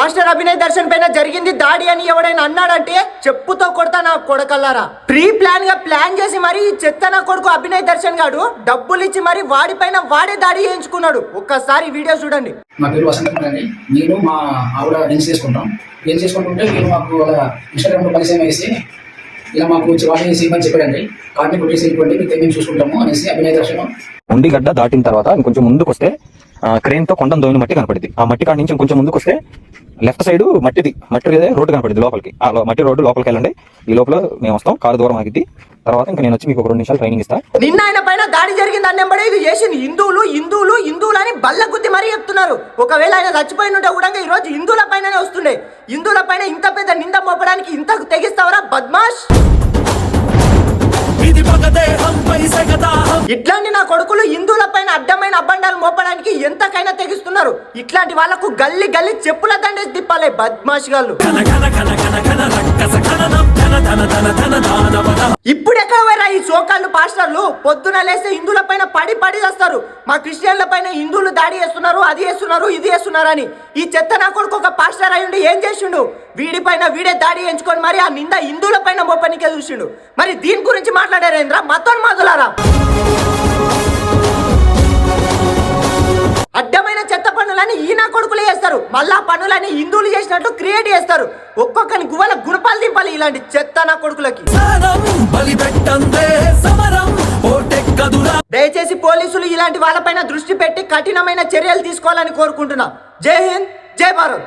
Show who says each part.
Speaker 1: Pastor Abhinay Darshan పైన జరిగింది దాడి అని ఎవడైనా అన్నాడంటే చెప్పుతో కొడతా నా కొడకల్లారా. ప్రీ ప్లాన్ గా ప్లాన్ చేసి మరి ఈ చెత్త నా కొడుకు అభినయ్ దర్శన్ గాడు డబ్బులు ఇచ్చి మరి వాడిపైన వాడే దాడి చేయించుకున్నాడు. ఒక్కసారి వీడియో చూడండి.
Speaker 2: మా పేరు వసంత అండి. నేను మా ఆవిడ డ్రింక్స్ చేసుకుంటుంటే మీరు మాకు అలా ఇన్స్టాగ్రామ్ లో పరిచయం వేసి ఇలా మాకు వాషింగ్ చేసి ఇవ్వని చెప్పాడండి. కార్ని కొట్టేసి వెళ్ళిపోండి, మేము చూసుకుంటాము అనేసి అభినయ్ దర్శనం.
Speaker 3: ఉండిగడ్డ దాటిన తర్వాత ఇంకొంచెం ముందుకు వస్తే క్రేన్ తో కొండం దోయిన మట్టి కనపడింది. ఆ మట్టి కాడి నుంచి కొంచెం ముందుకు వస్తే లెఫ్ట్ సైడ్ మట్టి రోడ్డు కనపడింది. లోపలికి ఆ మట్టి రోడ్డు లోపలికి వెళ్ళండి. ఈ లోపల మేము వస్తాం, కారు దూరం ఆగిద్ది. తర్వాత ఇంకా నేను వచ్చి మీకు 2 నిమిషాలు ట్రైనింగ్ ఇస్తాను.
Speaker 1: నిన్న ఆయన పైన దాడి జరిగింది అన్నెంబడే ఇది చేసింది హిందువులు అని బల్ల గుద్ది మరీ చెప్తున్నారు. ఒకవేళ ఆయన చచ్చిపోయిన ఉంటే కూడా ఈ రోజు హిందువుల పైననే వస్తుండే. హిందువుల పైన ఇంత పెద్ద నింద మోపడానికి ఇంతకు తెగిస్తావరా బద్మాష్? ఇట్లాంటి నా కొడుకులు హిందువుల పైన అడ్డమైన అబ్బండాలు మోపడానికి ఎంతకైనా తెగిస్తున్నారు. ఇట్లాంటి వాళ్ళకు గల్లి గల్లి చెప్పుల దండేసి తిప్పాలి బద్మాష్ గాళ్ళు. ఇప్పుడు ఎక్కడ పోయారా ఈ సోకాళ్ళు పాస్టర్లు? పొద్దున లేస్తే హిందువుల పైన పడి చేస్తారు. మా క్రిస్టియన్ల పైన హిందువులు దాడి చేస్తున్నారు, అది చేస్తున్నారు, ఇది చేస్తున్నారు అని. ఈ చెత్త నా కొడుకు ఒక పాస్టర్ అయ్యుండి ఏం చేసిండు? వీడి పైన వీడే దాడి ఎంచుకొని మరి ఆ నింద హిందువుల పైన మోపనికే చూసిండు. మరి దీని గురించి మాట్లాడారేంద్రా మతోన్మాదులారా? అడ్డమైన చెత్త పనులని ఈ నా కొడుకులే చేస్తారు. మళ్ళా పనులని హిందువులు చేసినట్టు క్రియేట్ చేస్తారు. ఒక్కొక్కని గువ్వల గుణపాలు దింపాలి ఇలాంటి చెత్త నా కొడుకులకి. దయచేసి పోలీసులు ఇలాంటి వాళ్ళపైన దృష్టి పెట్టి కఠినమైన చర్యలు తీసుకోవాలని కోరుకుంటున్నా. జై హింద్, జై భారత్.